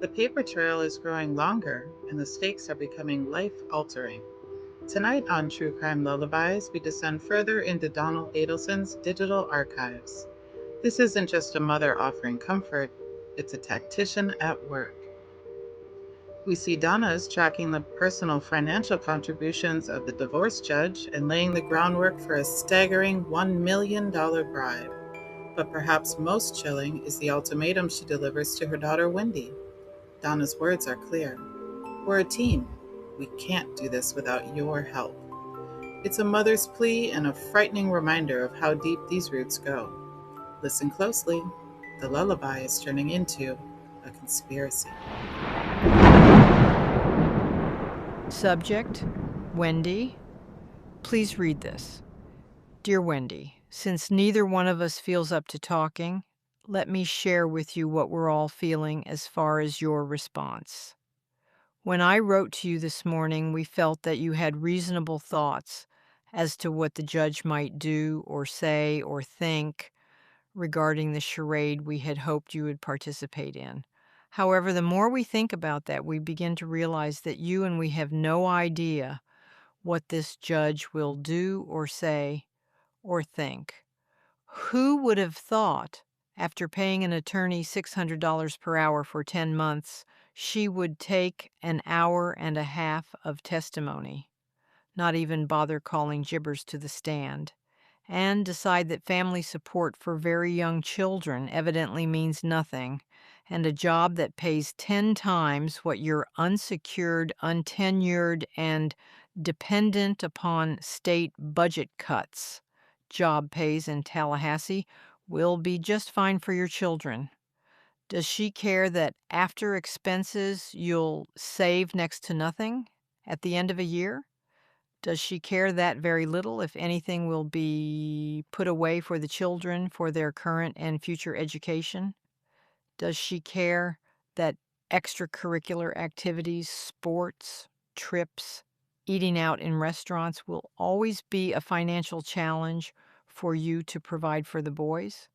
The paper trail is growing longer, and the stakes are becoming life altering. Tonight on True Crime Lullabies, we descend further into Donald Adelson's digital archives. This isn't just a mother offering comfort, it's a tactician at work. We see Donna is tracking the personal financial contributions of the divorce judge and laying the groundwork for a staggering $1 million bribe. But perhaps most chilling is the ultimatum she delivers to her daughter Wendy. Donna's words are clear. We're a team. We can't do this without your help. It's a mother's plea and a frightening reminder of how deep these roots go. Listen closely. The lullaby is turning into a conspiracy. Subject, Wendy. Please read this. Dear Wendy, since neither one of us feels up to talking, let me share with you what we're all feeling as far as your response. When I wrote to you this morning, we felt that you had reasonable thoughts as to what the judge might do or say or think regarding the charade we had hoped you would participate in. However, the more we think about that, we begin to realize that you and we have no idea what this judge will do or say or think. Who would have thought, after paying an attorney $600 per hour for 10 months, she would take an hour and a half of testimony, not even bother calling Jibbers to the stand, and decide that family support for very young children evidently means nothing, and a job that pays 10 times what your unsecured, untenured, and dependent upon state budget cuts job pays in Tallahassee will be just fine for your children. Does she care that after expenses you'll save next to nothing at the end of a year? Does she care that very little if anything will be put away for the children for their current and future education? Does she care that extracurricular activities, sports, trips, eating out in restaurants will always be a financial challenge for you to provide for the boys?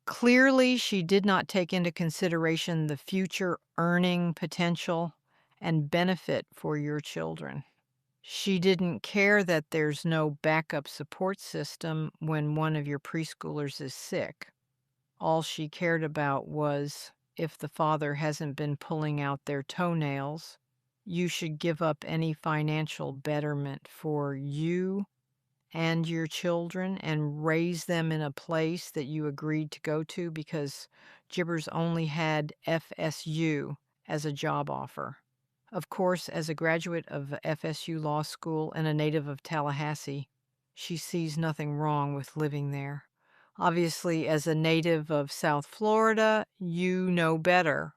Clearly, she did not take into consideration the future earning potential and benefit for your children. She didn't care that there's no backup support system when one of your preschoolers is sick. All she cared about was if the father hasn't been pulling out their toenails, you should give up any financial betterment for you and your children and raise them in a place that you agreed to go to because Jibbers only had FSU as a job offer. Of course, as a graduate of FSU Law School and a native of Tallahassee, she sees nothing wrong with living there. Obviously, as a native of South Florida, you know better.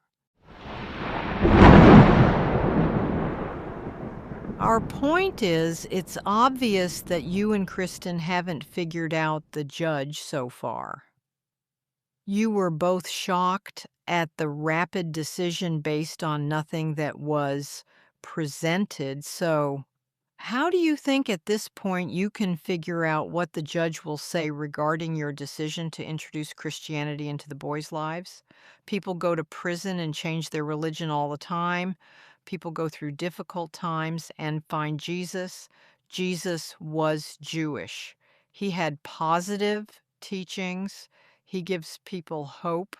Our point is, it's obvious that you and Kristen haven't figured out the judge so far. You were both shocked at the rapid decision based on nothing that was presented. So, how do you think at this point you can figure out what the judge will say regarding your decision to introduce Christianity into the boys' lives? People go to prison and change their religion all the time. People go through difficult times and find Jesus. Jesus was Jewish. He had positive teachings. He gives people hope.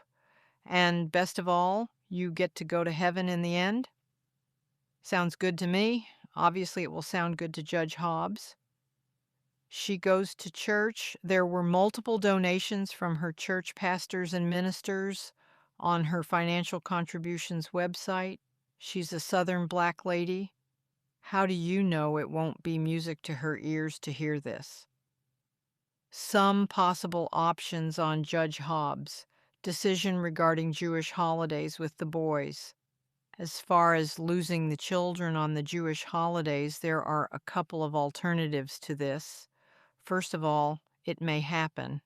And best of all, you get to go to heaven in the end. Sounds good to me. Obviously, it will sound good to Judge Hobbs. She goes to church. There were multiple donations from her church pastors and ministers on her financial contributions website. She's a Southern black lady. How do you know it won't be music to her ears to hear this? Some possible options on Judge Hobbs. Decision regarding Jewish holidays with the boys. As far as losing the children on the Jewish holidays, there are a couple of alternatives to this. First of all, it may happen,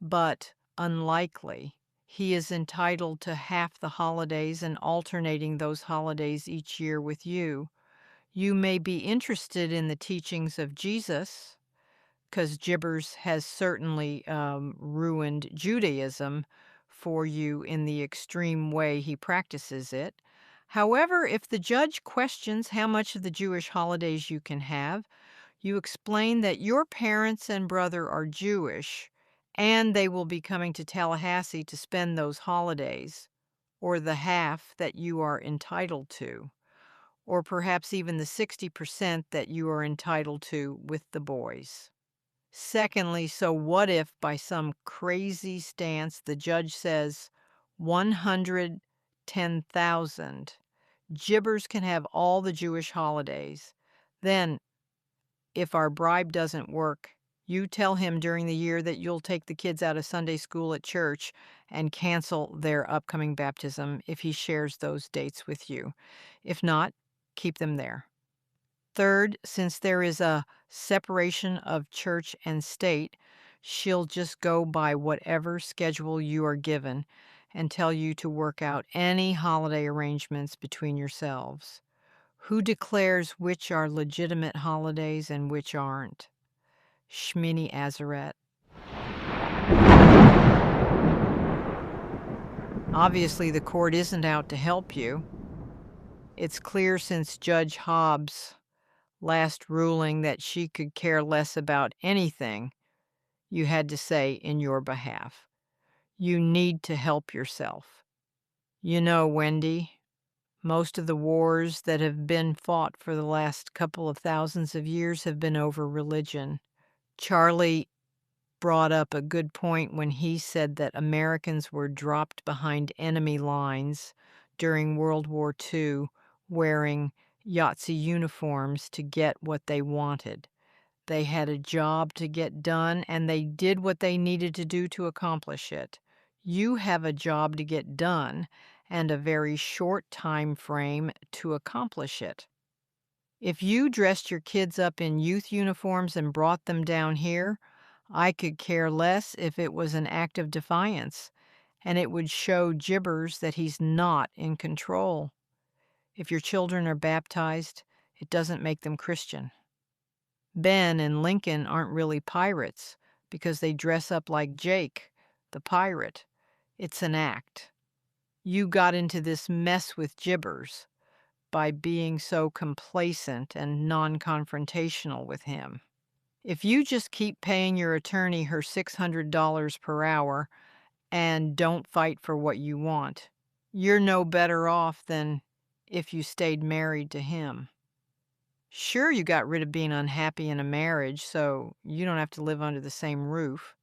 but unlikely. He is entitled to half the holidays and alternating those holidays each year with you. You may be interested in the teachings of Jesus, because Jibbers has certainly ruined Judaism for you in the extreme way he practices it. However, if the judge questions how much of the Jewish holidays you can have, you explain that your parents and brother are Jewish and they will be coming to Tallahassee to spend those holidays, or the half that you are entitled to, or perhaps even the 60% that you are entitled to with the boys. Secondly, so what if by some crazy stance the judge says 110,000 Jibbers can have all the Jewish holidays? Then, if our bribe doesn't work, you tell him during the year that you'll take the kids out of Sunday school at church and cancel their upcoming baptism if he shares those dates with you. If not, keep them there. Third, since there is a separation of church and state, she'll just go by whatever schedule you are given and tell you to work out any holiday arrangements between yourselves. Who declares which are legitimate holidays and which aren't? Shmini Azeret. Obviously, the court isn't out to help you. It's clear since Judge Hobbs' last ruling that she could care less about anything you had to say in your behalf. You need to help yourself. You know, Wendi, most of the wars that have been fought for the last couple of thousands of years have been over religion. Charlie brought up a good point when he said that Americans were dropped behind enemy lines during World War II wearing Yahtzee uniforms to get what they wanted. They had a job to get done, and they did what they needed to do to accomplish it. You have a job to get done and a very short time frame to accomplish it. If you dressed your kids up in youth uniforms and brought them down here, I could care less if it was an act of defiance, and it would show Jibbers that he's not in control. If your children are baptized, it doesn't make them Christian. Ben and Lincoln aren't really pirates because they dress up like Jake, the pirate. It's an act. You got into this mess with Jibbers by being so complacent and non-confrontational with him. If you just keep paying your attorney her $600 per hour and don't fight for what you want, you're no better off than if you stayed married to him. Sure, you got rid of being unhappy in a marriage, so you don't have to live under the same roof,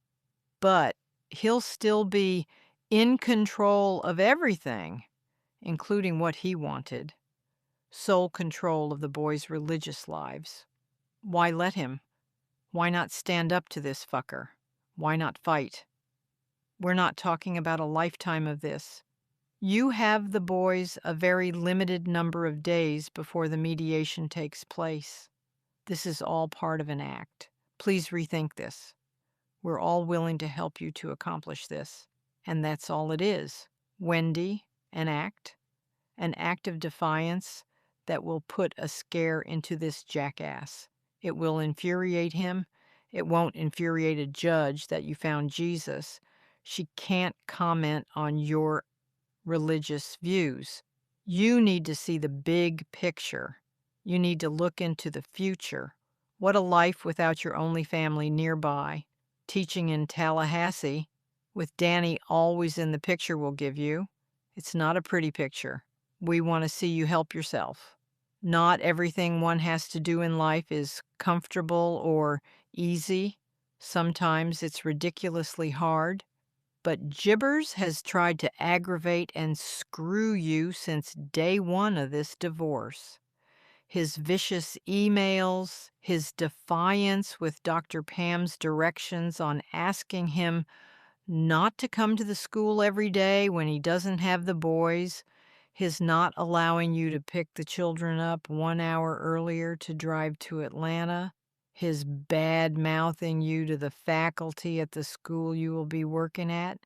but he'll still be in control of everything, including what he wanted. Sole control of the boys' religious lives. Why let him? Why not stand up to this fucker? Why not fight? We're not talking about a lifetime of this. You have the boys a very limited number of days before the mediation takes place. This is all part of an act. Please rethink this. We're all willing to help you to accomplish this. And that's all it is. Wendi, an act of defiance that will put a scare into this jackass. It will infuriate him. It won't infuriate a judge that you found Jesus. She can't comment on your religious views. You need to see the big picture. You need to look into the future. What a life without your only family nearby. Teaching in Tallahassee, with Danny always in the picture, will give you. It's not a pretty picture. We want to see you help yourself. Not everything one has to do in life is comfortable or easy. Sometimes it's ridiculously hard. But Jibbers has tried to aggravate and screw you since day one of this divorce. His vicious emails, his defiance with Dr. Pam's directions on asking him not to come to the school every day when he doesn't have the boys, his not allowing you to pick the children up 1 hour earlier to drive to Atlanta, his bad-mouthing you to the faculty at the school you will be working at.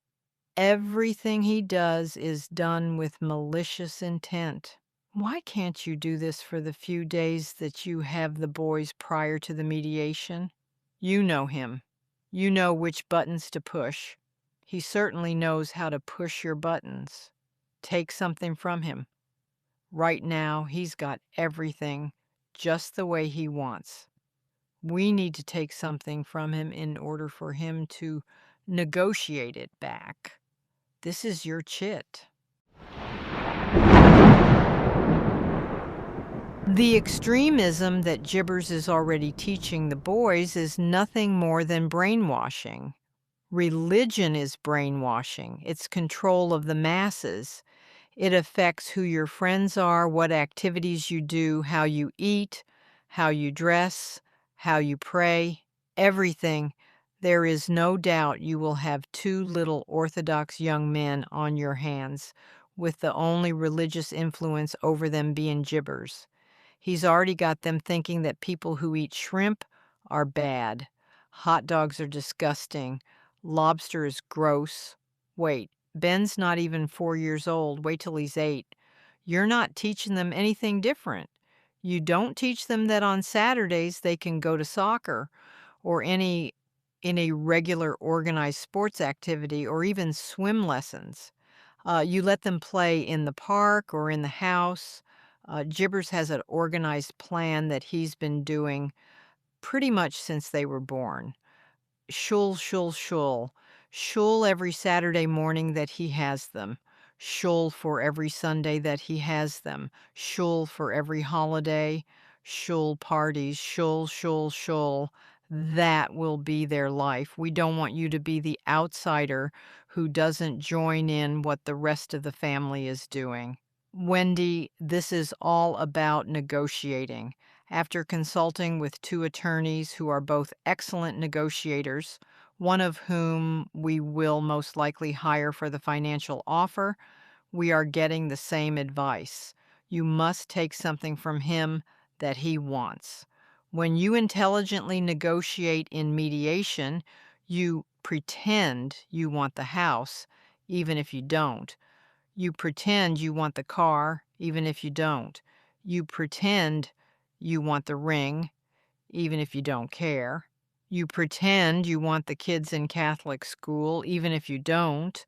Everything he does is done with malicious intent. Why can't you do this for the few days that you have the boys prior to the mediation? You know him. You know which buttons to push. He certainly knows how to push your buttons. Take something from him. Right now, he's got everything just the way he wants. We need to take something from him in order for him to negotiate it back. This is your chit. The extremism that Jibbers is already teaching the boys is nothing more than brainwashing. Religion is brainwashing. It's control of the masses. It affects who your friends are, what activities you do, how you eat, how you dress, how you pray, everything. There is no doubt you will have two little Orthodox young men on your hands, with the only religious influence over them being Jibbers. He's already got them thinking that people who eat shrimp are bad. Hot dogs are disgusting. Lobster is gross. Wait, Ben's not even 4 years old. Wait till he's 8. You're not teaching them anything different. You don't teach them that on Saturdays they can go to soccer or any regular organized sports activity or even swim lessons. You let them play in the park or in the house. Jibbers has an organized plan that he's been doing pretty much since they were born. Shul, shul, shul. Shul every Saturday morning that he has them. Shul for every Sunday that he has them. Shul for every holiday. Shul parties. Shul, shul, shul. That will be their life. We don't want you to be the outsider who doesn't join in what the rest of the family is doing. Wendy, this is all about negotiating. After consulting with two attorneys who are both excellent negotiators, one of whom we will most likely hire for the financial offer, we are getting the same advice. You must take something from him that he wants. When you intelligently negotiate in mediation, you pretend you want the house, even if you don't. You pretend you want the car, even if you don't. You pretend you want the ring, even if you don't care. You pretend you want the kids in Catholic school, even if you don't.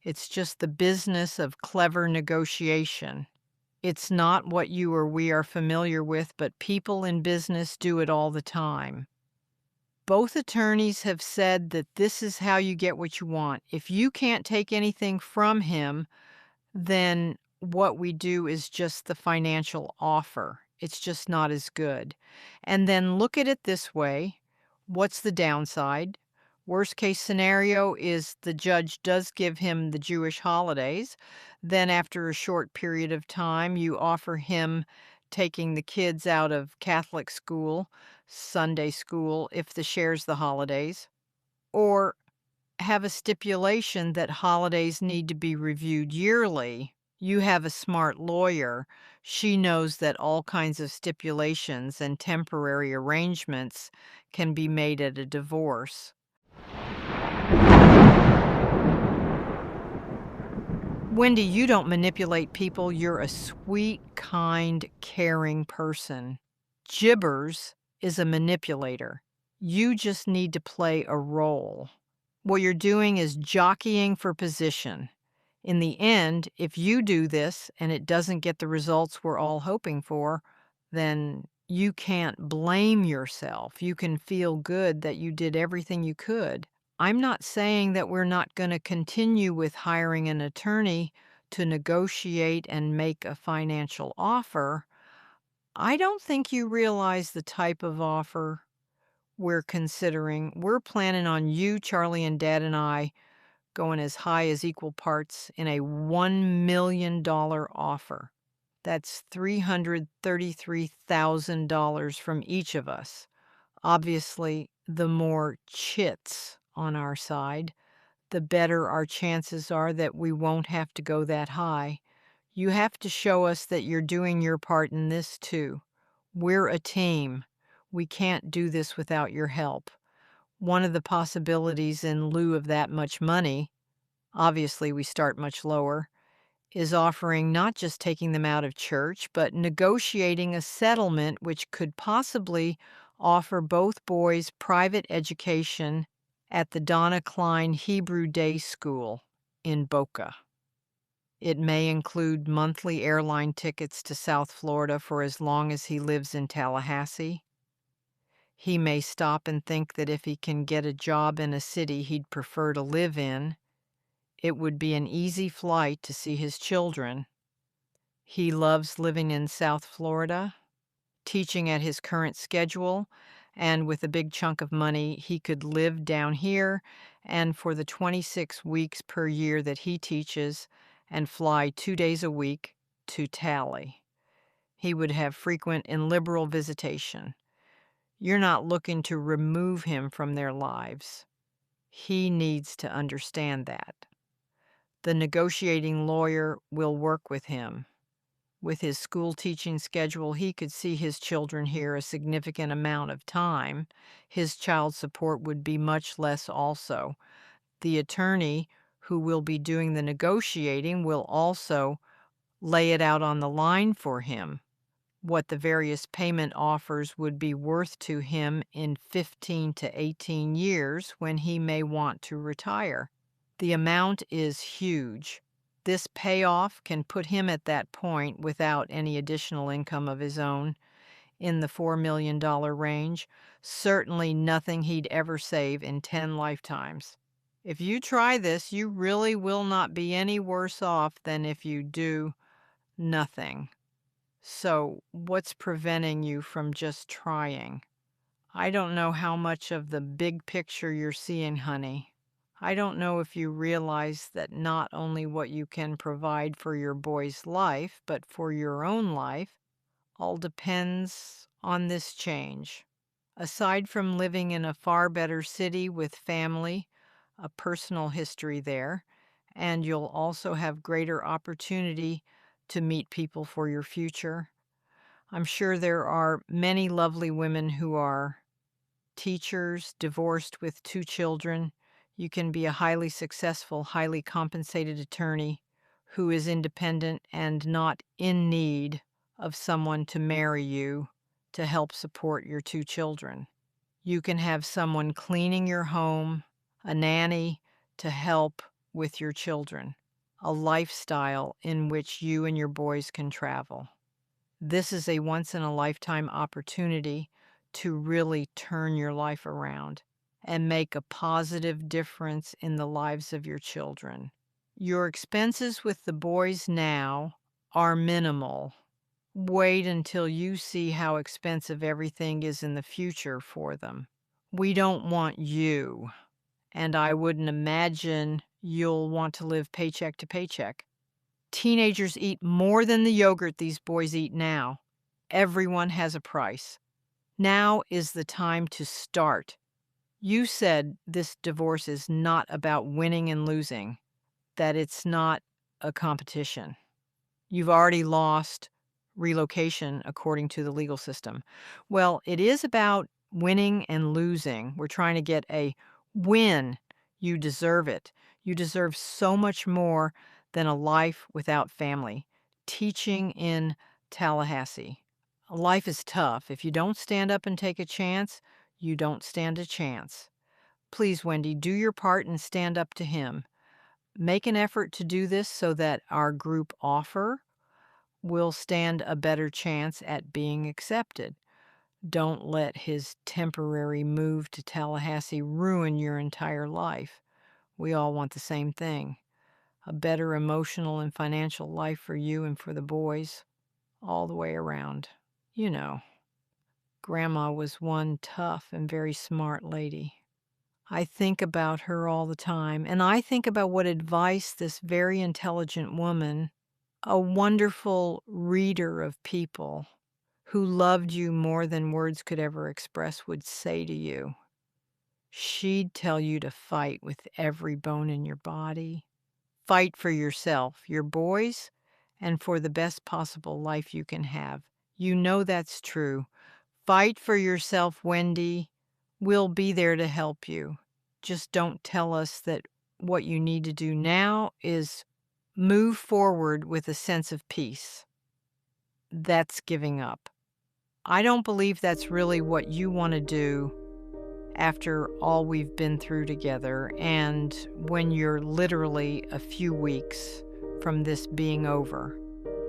It's just the business of clever negotiation. It's not what you or we are familiar with, but people in business do it all the time. Both attorneys have said that this is how you get what you want. If you can't take anything from him, then what we do is just the financial offer. It's just not as good. And then look at it this way. What's the downside? Worst case scenario is the judge does give him the Jewish holidays. Then, after a short period of time, you offer him taking the kids out of Catholic school, Sunday school, if the shares the holidays, or have a stipulation that holidays need to be reviewed yearly. You have a smart lawyer. She knows that all kinds of stipulations and temporary arrangements can be made at a divorce. Wendy, you don't manipulate people. You're a sweet, kind, caring person. Jibbers is a manipulator. You just need to play a role. What you're doing is jockeying for position. In the end, if you do this and it doesn't get the results we're all hoping for, then you can't blame yourself. You can feel good that you did everything you could. I'm not saying that we're not going to continue with hiring an attorney to negotiate and make a financial offer. I don't think you realize the type of offer we're considering. We're planning on you, Charlie, and Dad and I going as high as equal parts in a $1 million offer. That's $333,000 from each of us. Obviously, the more chits on our side, the better our chances are that we won't have to go that high. You have to show us that you're doing your part in this too. We're a team. We can't do this without your help. One of the possibilities in lieu of that much money, obviously we start much lower, is offering not just taking them out of church, but negotiating a settlement which could possibly offer both boys private education at the Donna Hebrew Day School in Boca. It may include monthly airline tickets to South Florida for as long as he lives in Tallahassee. He may stop and think that if he can get a job in a city he'd prefer to live in, it would be an easy flight to see his children. He loves living in South Florida, teaching at his current schedule, and with a big chunk of money, he could live down here and for the 26 weeks per year that he teaches and fly 2 days a week to Tally. He would have frequent and liberal visitation. You're not looking to remove him from their lives. He needs to understand that. The negotiating lawyer will work with him. With his school teaching schedule, he could see his children here a significant amount of time. His child support would be much less also. The attorney who will be doing the negotiating will also lay it out on the line for him, what the various payment offers would be worth to him in 15 to 18 years when he may want to retire. The amount is huge. This payoff can put him at that point without any additional income of his own in the $4 million range, certainly nothing he'd ever save in 10 lifetimes. If you try this, you really will not be any worse off than if you do nothing. So, what's preventing you from just trying? I don't know how much of the big picture you're seeing, honey. I don't know if you realize that not only what you can provide for your boy's life, but for your own life, all depends on this change. Aside from living in a far better city with family, a personal history there, and you'll also have greater opportunity to meet people for your future. I'm sure there are many lovely women who are teachers, divorced with 2 children. You can be a highly successful, highly compensated attorney who is independent and not in need of someone to marry you to help support your 2 children. You can have someone cleaning your home, a nanny to help with your children, a lifestyle in which you and your boys can travel. This is a once-in-a-lifetime opportunity to really turn your life around and make a positive difference in the lives of your children. Your expenses with the boys now are minimal. Wait until you see how expensive everything is in the future for them. We don't want you, and I wouldn't imagine you'll want to live paycheck to paycheck. Teenagers eat more than the yogurt these boys eat now. Everyone has a price. Now is the time to start. You said this divorce is not about winning and losing, that it's not a competition. You've already lost relocation according to the legal system. Well, it is about winning and losing. We're trying to get a win. You deserve it. You deserve so much more than a life without family. Teaching in Tallahassee. Life is tough. If you don't stand up and take a chance, you don't stand a chance. Please, Wendy, do your part and stand up to him. Make an effort to do this so that our group offer will stand a better chance at being accepted. Don't let his temporary move to Tallahassee ruin your entire life. We all want the same thing, a better emotional and financial life for you and for the boys, all the way around. You know, Grandma was one tough and very smart lady. I think about her all the time, and I think about what advice this very intelligent woman, a wonderful reader of people who loved you more than words could ever express, would say to you. She'd tell you to fight with every bone in your body. Fight for yourself, your boys, and for the best possible life you can have. You know that's true. Fight for yourself, Wendy. We'll be there to help you. Just don't tell us that what you need to do now is move forward with a sense of peace. That's giving up. I don't believe that's really what you want to do after all we've been through together and when you're literally a few weeks from this being over.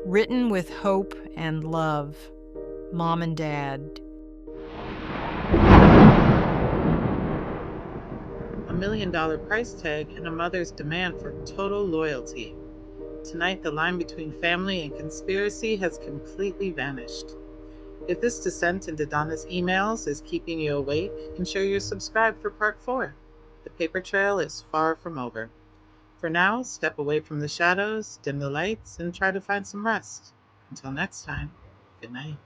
Written with hope and love, Mom and Dad. $1 million price tag and a mother's demand for total loyalty. Tonight, the line between family and conspiracy has completely vanished. If this descent into Donna's emails is keeping you awake, ensure you're subscribed for part 4. The paper trail is far from over. For now, step away from the shadows, dim the lights, and try to find some rest. Until next time, good night.